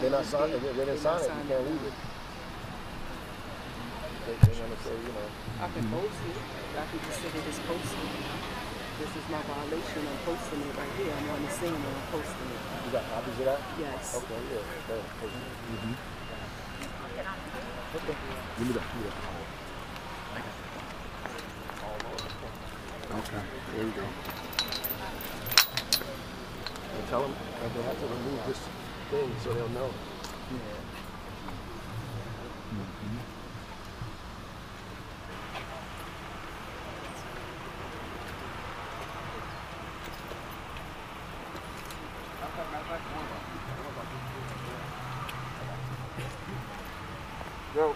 They're not signing it. They didn't sign it. You can't read it. They're gonna say, you know. I can post it. I can consider this posting. This is my violation. I'm posting it right here. I'm on the scene and I'm posting it. You got copies of that? Yes. Okay, yeah. Okay. Give me that. Okay, there you go. And tell them that they have to remove this thing so they'll know. Yeah. Go.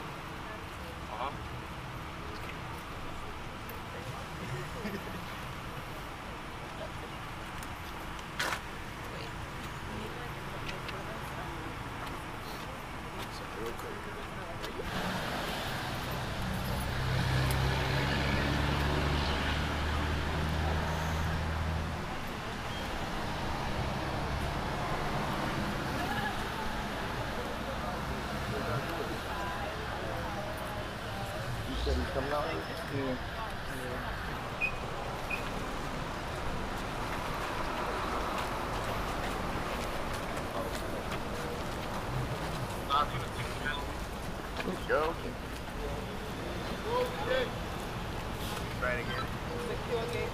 He's coming out? Yeah. Let's go. Right again. Secure gate.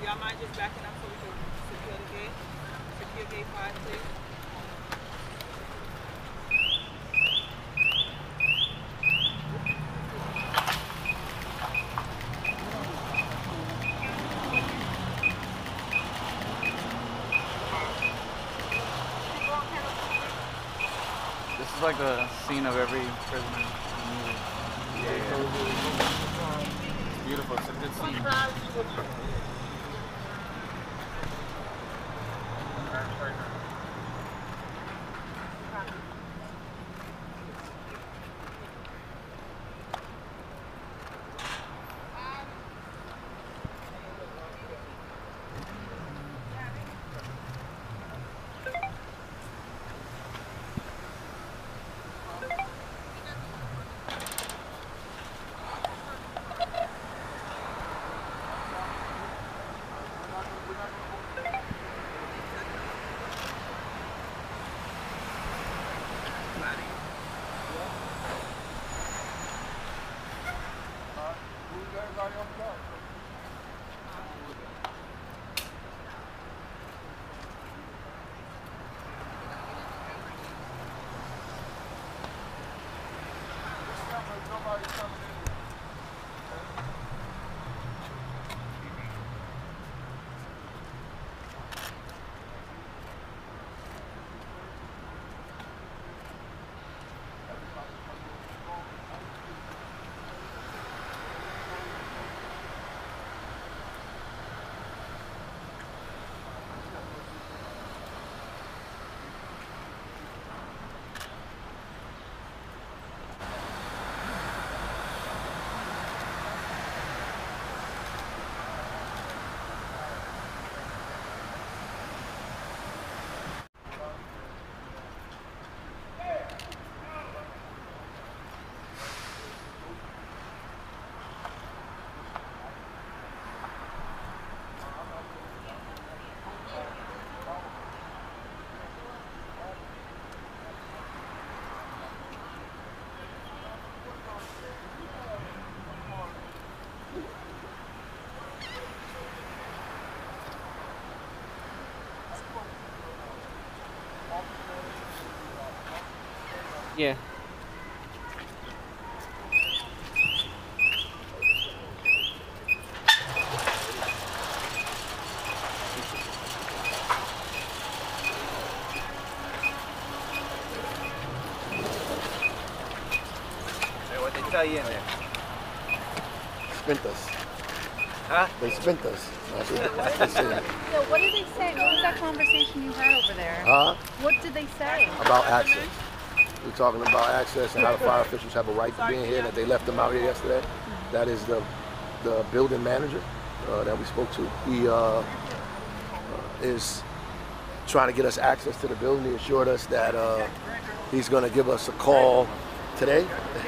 Y'all mind just backing up so we can secure the gate? Secure gate 5, please. This is like the scene of every prison movie. Yeah. It's beautiful. It's a good scene. Yeah. está ahí en there? Spent us. Huh? They spent us. That's what they said. So what did they say? What was that conversation you had over there? Huh? What did they say? About access. We're talking about access and how the fire officials have a right to be in here, and that they left them out here yesterday. That is the building manager that we spoke to. He is trying to get us access to the building. He assured us that he's going to give us a call today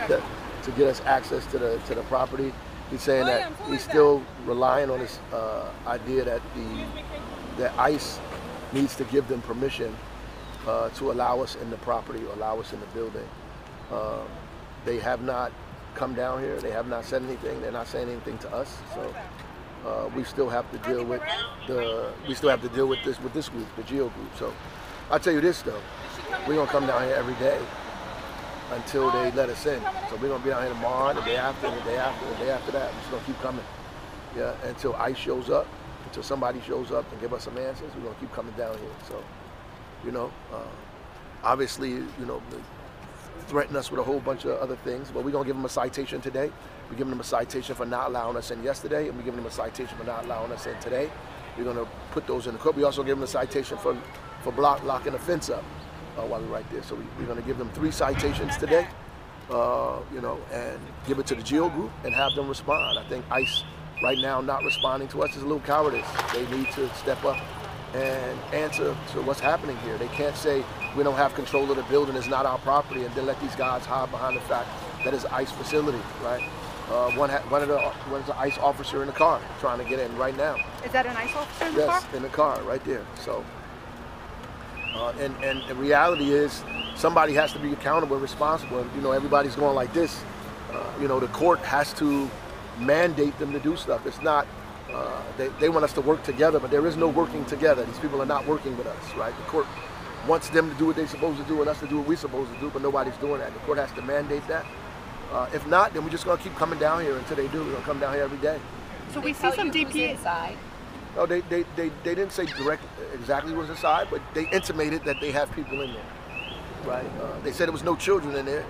to get us access to the property. He's saying that he's still relying on this idea that that ICE needs to give them permission to allow us in the property or allow us in the building. They have not come down here. They have not said anything. They're not saying anything to us. So we still have to deal with this group, the Geo group. So I'll tell you this though, we're gonna come down here every day until they let us in. So we're gonna be down here tomorrow, the day after, the day after, the day after that. We're just gonna keep coming. Yeah, until ICE shows up, until somebody shows up and give us some answers, we're gonna keep coming down here. So, you know, obviously, you know, they threaten us with a whole bunch of other things, but we're gonna give them a citation today. We're giving them a citation for not allowing us in yesterday, and we're giving them a citation for not allowing us in today. We're gonna put those in the court. We also give them a citation for locking the fence up while we're right there. So we're gonna give them 3 citations today, you know, and give it to the Geo group and have them respond. I think ICE right now not responding to us is a little cowardice. They need to step up and answer to what's happening here. They can't say we don't have control of the building, it's not our property, and then let these guys hide behind the fact that it's an ICE facility, right? One is an ICE officer in the car trying to get in right now. Is that an ICE officer in the car? Yes, in the car, right there. So, and the reality is somebody has to be accountable and responsible. You know, everybody's going like this. You know, the court has to mandate them to do stuff. It's not, they want us to work together, but there is no working together. These people are not working with us, right? The court wants them to do what they're supposed to do and us to do what we're supposed to do, but nobody's doing that. The court has to mandate that. If not, then we're just going to keep coming down here until they do. We're going to come down here every day. So we see some DP inside. No, they didn't say exactly what's inside, but they intimated that they have people in there, right? They said there was no children in there,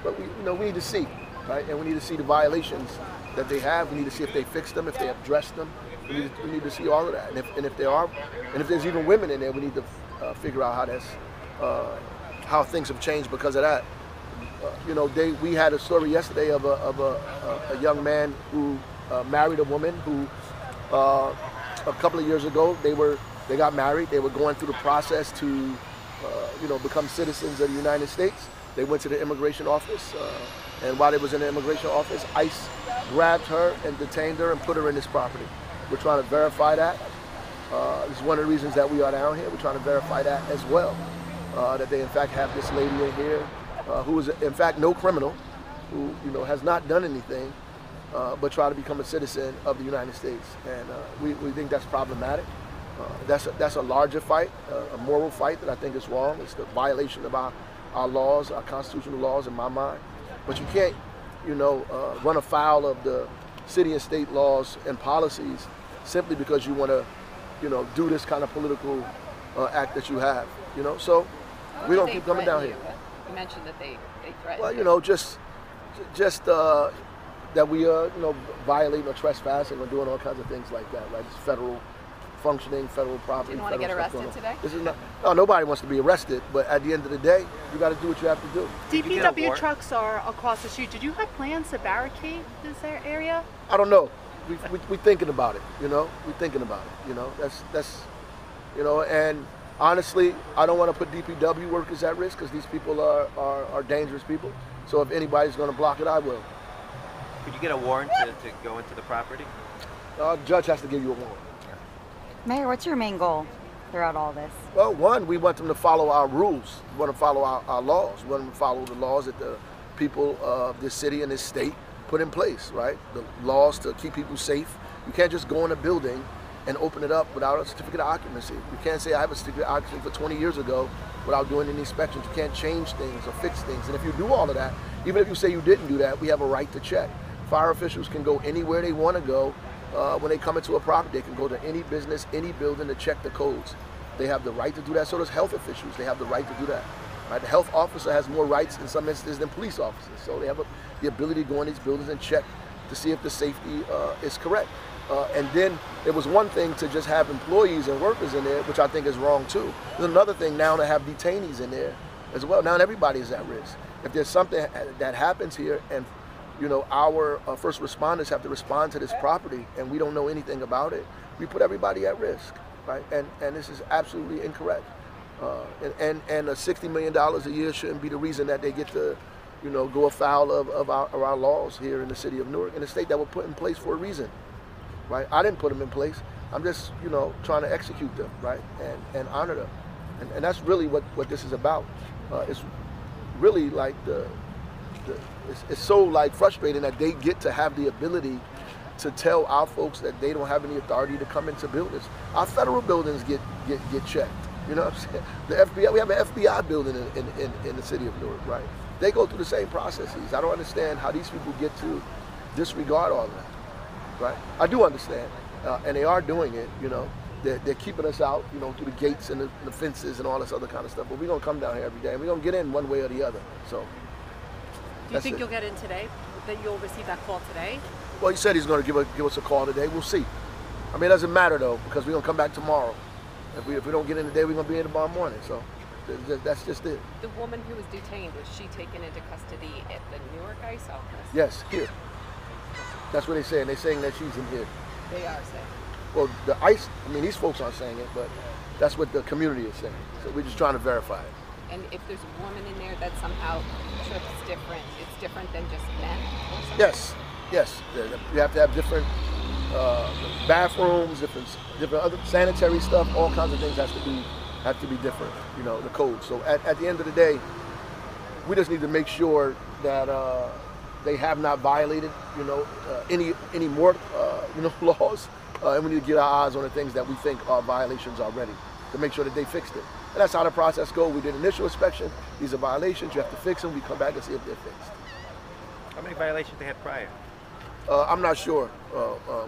but we need to see, right? And we need to see the violations that they have. We need to see if they fixed them, if they addressed them. We need to see all of that. And if there are, and if there's even women in there, we need to figure out how things have changed because of that. You know, we had a story yesterday of a young man who married a woman who a couple of years ago they got married. They were going through the process to you know, become citizens of the United States. They went to the immigration office, and while they was in the immigration office, ICE grabbed her and detained her and put her in this property. We're trying to verify that. This is one of the reasons that we are down here. We're trying to verify that as well, that they in fact have this lady in here who is in fact no criminal, who has not done anything, but try to become a citizen of the United States. And we think that's problematic. That's a larger fight, a moral fight that I think is wrong. It's the violation of our laws, our constitutional laws in my mind. But you can't, run afoul of the city and state laws and policies simply because you want to, do this kind of political act that you have, So we're going to keep coming down here. You mentioned that they threatened. Well, just that we violating or trespassing or doing all kinds of things like that, right? It's federal functioning, federal property. Didn't want to get arrested today? This is not, no, nobody wants to be arrested, but at the end of the day, you got to do what you have to do. DPW trucks are across the street. Did you have plans to barricade this area? I don't know. We thinking about it, We're thinking about it, That's and honestly, I don't want to put DPW workers at risk because these people are dangerous people. So if anybody's going to block it, I will. Could you get a warrant to go into the property? The judge has to give you a warrant. Mayor, what's your main goal throughout all this? Well, one, we want them to follow our rules. We want to follow our laws. We want them to follow the laws that the people of this city and this state put in place, right? The laws to keep people safe. You can't just go in a building and open it up without a certificate of occupancy. You can't say I have a certificate of occupancy for 20 years ago without doing any inspections. You can't change things or fix things. And if you do all of that, even if you say you didn't do that, we have a right to check. Fire officials can go anywhere they want to go. When they come into a property, they can go to any business, any building to check the codes. They have the right to do that. So does health officials. They have the right to do that. Right? The health officer has more rights in some instances than police officers. So they the ability to go in these buildings and check to see if the safety is correct. And then it was one thing to just have employees and workers in there, which I think is wrong too. There's another thing now to have detainees in there as well. Now everybody is at risk. If there's something that happens here and our first responders have to respond to this property and we don't know anything about it, we put everybody at risk, right? And this is absolutely incorrect. And $60 million a year shouldn't be the reason that they get to, go afoul of our laws here in the city of Newark, in a state that were put in place for a reason, right? I didn't put them in place. I'm just, trying to execute them, right? And honor them. And that's really what this is about. It's really like it's so like frustrating that they get to have the ability to tell our folks that they don't have any authority to come into buildings. Our federal buildings get checked. You know what I'm saying? The FBI, we have an FBI building in the city of Newark, right? They go through the same processes. I don't understand how these people get to disregard all of that, right? I do understand, and they are doing it, They're keeping us out, through the gates and the fences and all this other kind of stuff. But we're going to come down here every day, and we're going to get in one way or the other. So, do you think you'll get in today? That you'll receive that call today? Well, he said he's going to give us a call today. We'll see. I mean, it doesn't matter, though, because we're going to come back tomorrow. If we don't get in today, we're going to be in tomorrow morning. So that's just it. The woman who was detained, was she taken into custody at the Newark ICE office? Yes, here. That's what they're saying. They're saying that she's in here. They are saying. Well, the ICE, these folks aren't saying it, but that's what the community is saying. So we're just trying to verify it. And if there's a woman in there that somehow trips different, it's different than just men? Yes. You have to have different bathrooms, different other sanitary stuff, all kinds of things have to be different, the code. So at the end of the day, we just need to make sure that they have not violated, any more, laws. And we need to get our eyes on the things that we think are violations already to make sure that they fixed it. And that's how the process goes. We did initial inspection. These are violations. You have to fix them. We come back and see if they're fixed. How many violations they had prior? I'm not sure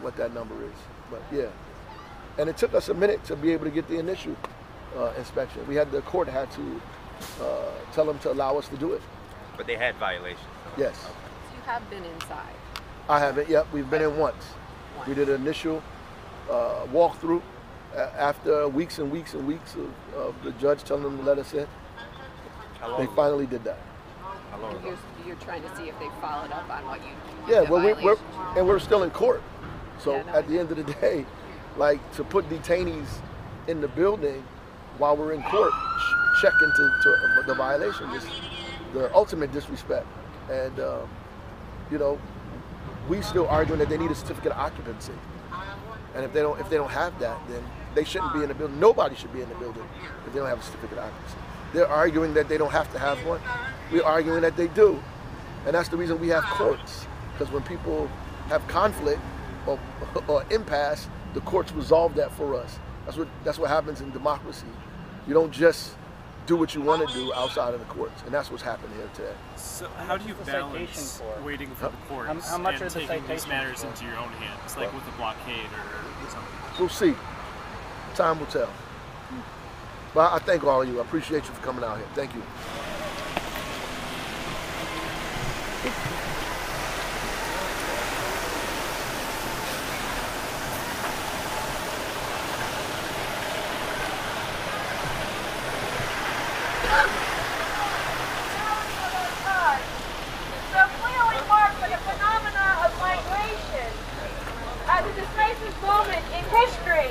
what that number is, but yeah. And it took us a minute to be able to get the initial inspection. The court had to tell them to allow us to do it. But they had violations. Yes. So you have been inside? I haven't. Yep, we've been in once. We did an initial walkthrough after weeks and weeks and weeks of the judge telling them to let us in. How long They ago? finally did that. How long ago? You're trying to see if they followed up on what you Yeah, the well, violation. we're still in court. So Yeah, no, at the end of the day, like to put detainees in the building while we're in court, check into the violation is the ultimate disrespect. And we still arguing that they need a certificate of occupancy. And if they don't have that, then they shouldn't be in the building. Nobody should be in the building if they don't have a certificate of occupancy. They're arguing that they don't have to have one. We're arguing that they do. And that's the reason we have courts. Because when people have conflict or impasse, the courts resolve that for us. That's what happens in democracy. You don't just do what you want to do outside of the courts, and that's what's happening here today. So how do you balance waiting for the courts how much and are the taking these citations matters for? into your own hands, like with a blockade or something? We'll see. Time will tell. But I thank all of you. I appreciate you for coming out here. Thank you. So clearly marked by the phenomena of migration as a decisive moment in history.